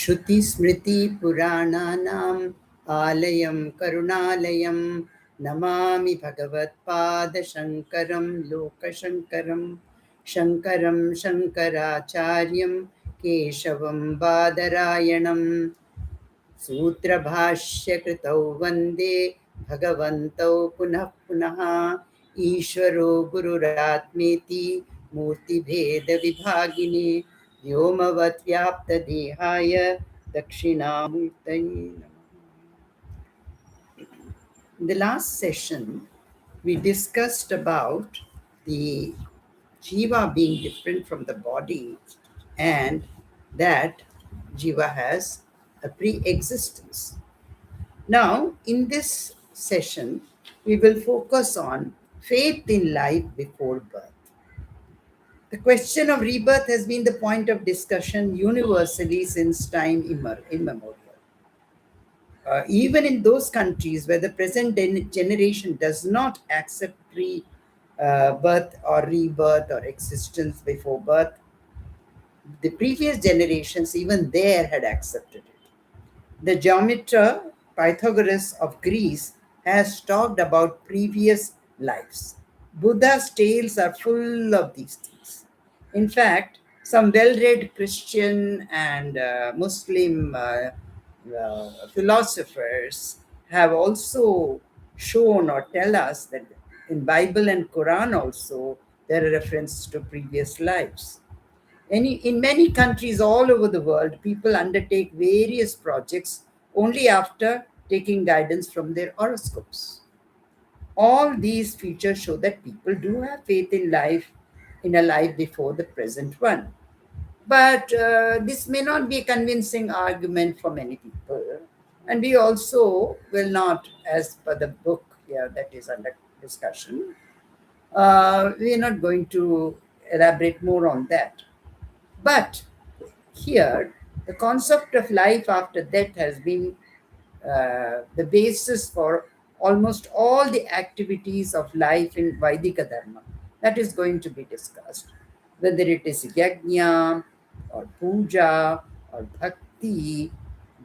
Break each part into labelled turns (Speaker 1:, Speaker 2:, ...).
Speaker 1: Shruti Smriti Purananam Alayam Karunalayam Namami Bhagavat Pada Shankaram Loka Shankaram Shankaram Shankaracharyam Keshavam Badarayanam Sutrabhashya Vande Bhagavantau Punah Punah Ishvaro Gururatmeti Murti Bheda Vibhagini Vyomavat Vyapta Dehaya Dakshinamurtaye Namah. In the last session, we discussed about the Jiva being different from the body and that Jiva has a pre-existence. Now, in this session, we will focus on faith in life before birth. The question of rebirth has been the point of discussion universally since time immemorial. Even in those countries where the present generation does not accept birth or rebirth or existence before birth, the previous generations, even there, had accepted it. The geometer Pythagoras of Greece has talked about previous lives. Buddha's tales are full of these things. In fact, some well read Christian and Muslim philosophers have also shown or tell us that in Bible and Quran also there are references to previous lives. In many countries all over the world, people undertake various projects only after taking guidance from their horoscopes. All these features show that people do have faith in life, in a life before the present one. But this may not be a convincing argument for many people. And we also will not, as per the book here that is under discussion, we are not going to elaborate more on that. But here, the concept of life after death has been the basis for almost all the activities of life in Vaidika Dharma. That is going to be discussed. Whether it is yajna, or puja, or bhakti,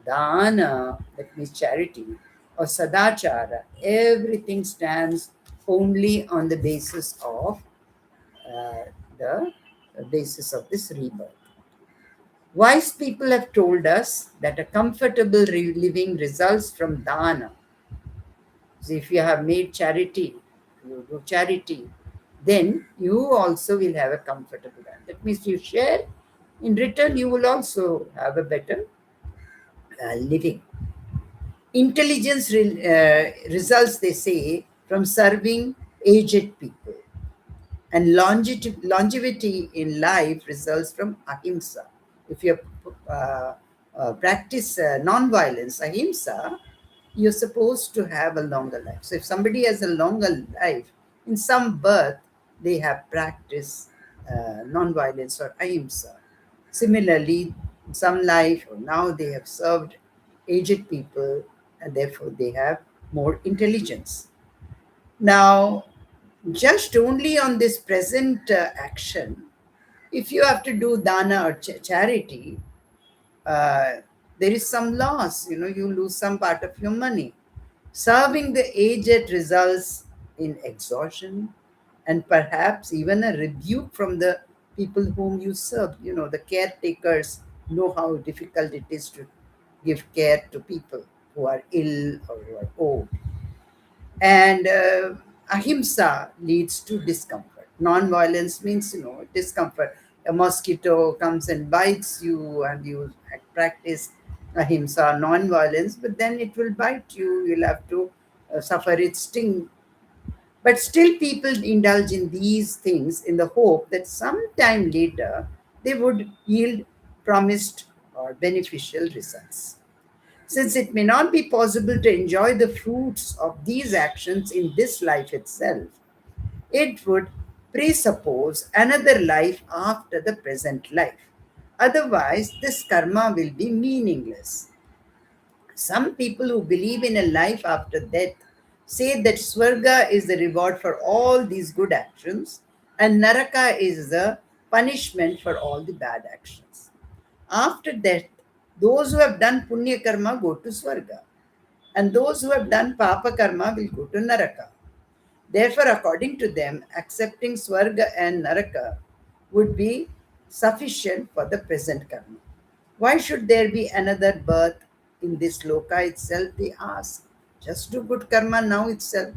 Speaker 1: dana, that means charity, or sadachara, everything stands only on the basis of the basis of this rebirth. Wise people have told us that a comfortable living results from dana. So if you have made charity, you do charity, then you also will have a comfortable life. That means you share, in return you will also have a better living. Intelligence results, they say, from serving aged people. And longevity in life results from ahimsa. If you practice non-violence, ahimsa, you're supposed to have a longer life. So if somebody has a longer life, in some birth, they have practiced non-violence or ahimsa. Similarly, in some life, or now they have served aged people, and therefore they have more intelligence. Now, just only on this present action, if you have to do dana or charity, there is some loss. You lose some part of your money. Serving the aged results in exhaustion and perhaps even a rebuke from the people whom you serve. The caretakers know how difficult it is to give care to people who are ill or who are old. And ahimsa leads to discomfort. Non-violence means, discomfort. A mosquito comes and bites you and you practice ahimsa, non-violence, but then it will bite you. You'll have to suffer its sting. But still people indulge in these things in the hope that sometime later they would yield promised or beneficial results. Since it may not be possible to enjoy the fruits of these actions in this life itself, it would presuppose another life after the present life. Otherwise, this karma will be meaningless. Some people who believe in a life after death say that Swarga is the reward for all these good actions and Naraka is the punishment for all the bad actions. After death, Those who have done punya karma go to Swarga, and those who have done papa karma will go to Naraka. Therefore, according to them, accepting Swarga and Naraka would be sufficient for the present karma. Why should there be another birth in this loka itself? They ask. Just do good karma now itself.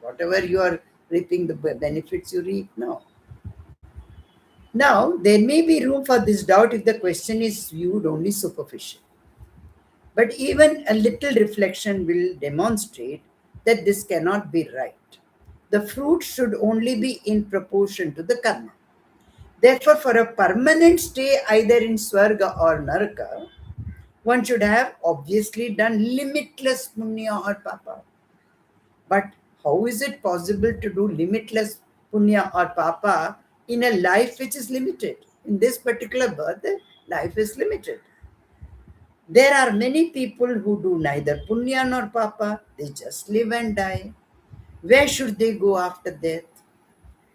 Speaker 1: Whatever you are reaping, the benefits you reap now. Now, there may be room for this doubt if the question is viewed only superficially. But even a little reflection will demonstrate that this cannot be right. The fruit should only be in proportion to the karma. Therefore, for a permanent stay either in Swarga or Naraka, one should have obviously done limitless punya or papa. But how is it possible to do limitless punya or papa in a life which is limited? In this particular birth, life is limited. There are many people who do neither punya nor papa, they just live and die. Where should they go after death?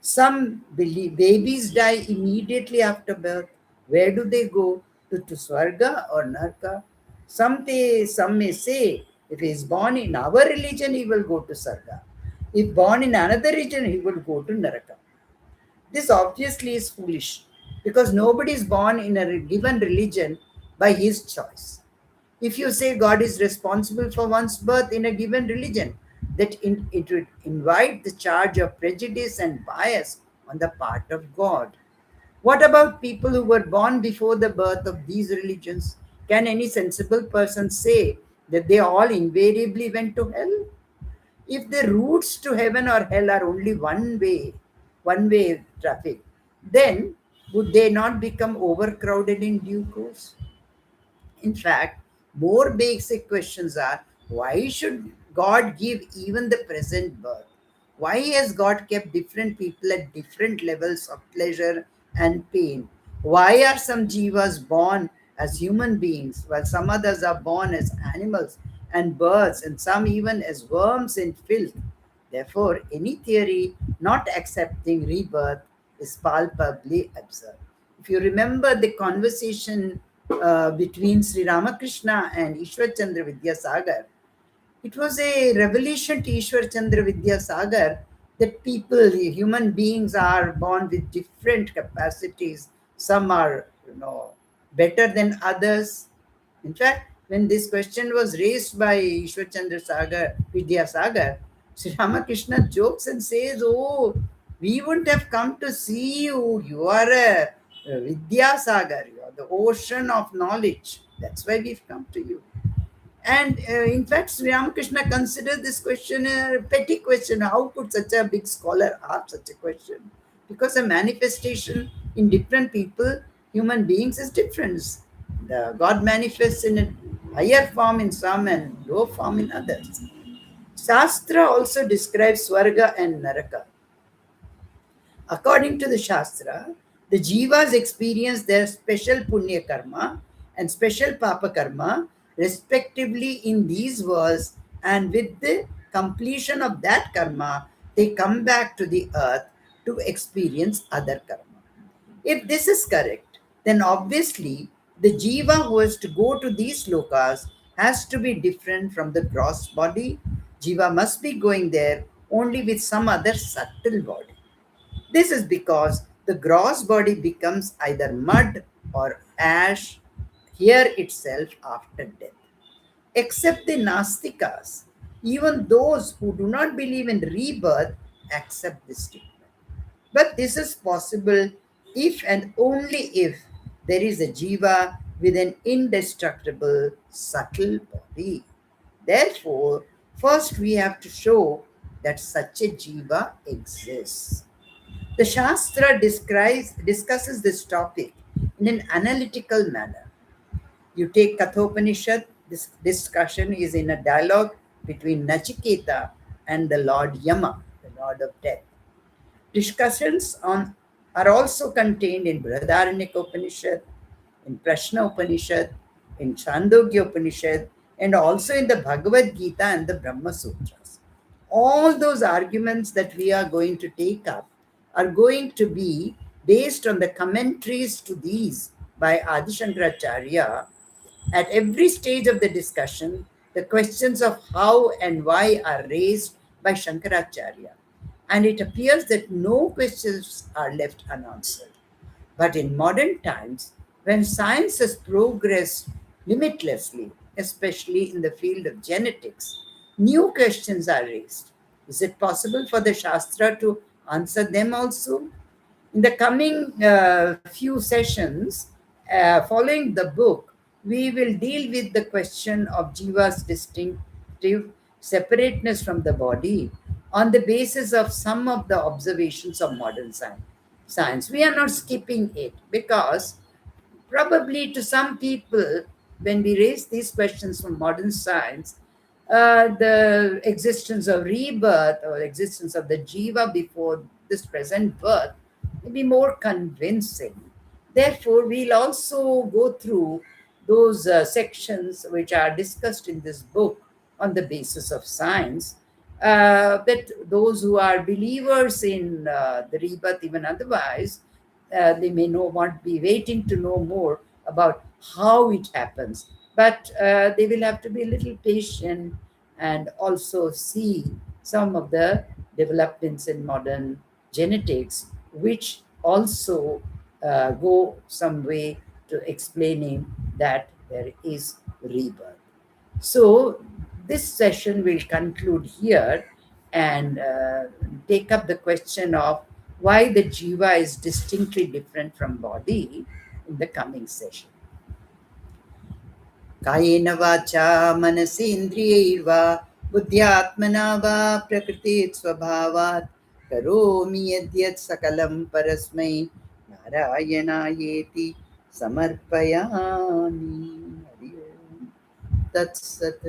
Speaker 1: Some believe babies die immediately after birth. Where do they go? To Swarga or Naraka? Some may say, if he is born in our religion, he will go to Sarga. If born in another religion, he will go to Naraka. This obviously is foolish because nobody is born in a given religion by his choice. If you say God is responsible for one's birth in a given religion, it would invite the charge of prejudice and bias on the part of God. What about people who were born before the birth of these religions? Can any sensible person say that they all invariably went to hell? If the routes to heaven or hell are only one way traffic, then would they not become overcrowded in due course? In fact, more basic questions are, why should God give even the present birth? Why has God kept different people at different levels of pleasure and pain? Why are some jivas born as human beings while some others are born as animals and birds and some even as worms in filth? Therefore, any theory not accepting rebirth is palpably absurd. If you remember the conversation between Sri Ramakrishna and Ishwar Chandra Vidyasagar, it was a revelation to Ishwar Chandra Vidyasagar that people, human beings, are born with different capacities. Some are, better than others. In fact, when this question was raised by Ishwar Chandra Vidyasagar, Sri Ramakrishna jokes and says, "Oh, we wouldn't have come to see you. You are a Vidyasagar. You are the ocean of knowledge. That's why we've come to you." And in fact, Sri Ramakrishna considered this question a petty question. How could such a big scholar ask such a question? Because a manifestation in different people, human beings, is different. God manifests in a higher form in some and low form in others. Shastra also describes Swarga and Naraka. According to the Shastra, the Jivas experience their special Punya karma and special Papa karma respectively in these worlds, and with the completion of that karma, they come back to the earth to experience other karma. If this is correct, then obviously the Jiva who has to go to these lokas has to be different from the gross body. Jiva must be going there only with some other subtle body. This is because the gross body becomes either mud or ash here itself after death. Except the Nastikas, even those who do not believe in rebirth accept this statement. But this is possible if and only if there is a jiva with an indestructible, subtle body. Therefore, first we have to show that such a jiva exists. The Shastra discusses this topic in an analytical manner. You take Kathopanishad, this discussion is in a dialogue between Nachiketa and the Lord Yama, the Lord of Death. Discussions are also contained in Brihadaranyaka Upanishad, in Prashna Upanishad, in Chandogya Upanishad, and also in the Bhagavad Gita and the Brahma Sutras. All those arguments that we are going to take up are going to be based on the commentaries to these by Adi Shankaracharya At every stage of the discussion, the questions of how and why are raised by Shankaracharya, and it appears that no questions are left unanswered. But in modern times, when science has progressed limitlessly, especially in the field of genetics, new questions are raised. Is it possible for the Shastra to answer them also? In the coming few sessions, following the book, we will deal with the question of Jiva's distinctive separateness from the body on the basis of some of the observations of modern science. We are not skipping it because probably to some people, when we raise these questions from modern science, the existence of rebirth or existence of the jiva before this present birth may be more convincing. Therefore, we'll also go through those sections which are discussed in this book on the basis of science. That those who are believers in the rebirth, even otherwise, they may not be waiting to know more about how it happens, but they will have to be a little patient and also see some of the developments in modern genetics, which also go some way to explaining that there is rebirth. So, this session will conclude here and take up the question of why the jiva is distinctly different from body in the coming session. Kayena vacha manasindriyaiva buddhyatmana va prakriti svabhavat karomi yadyat sakalam parasmai narayanayeti samarpayami. Hari Om. Tat Sat.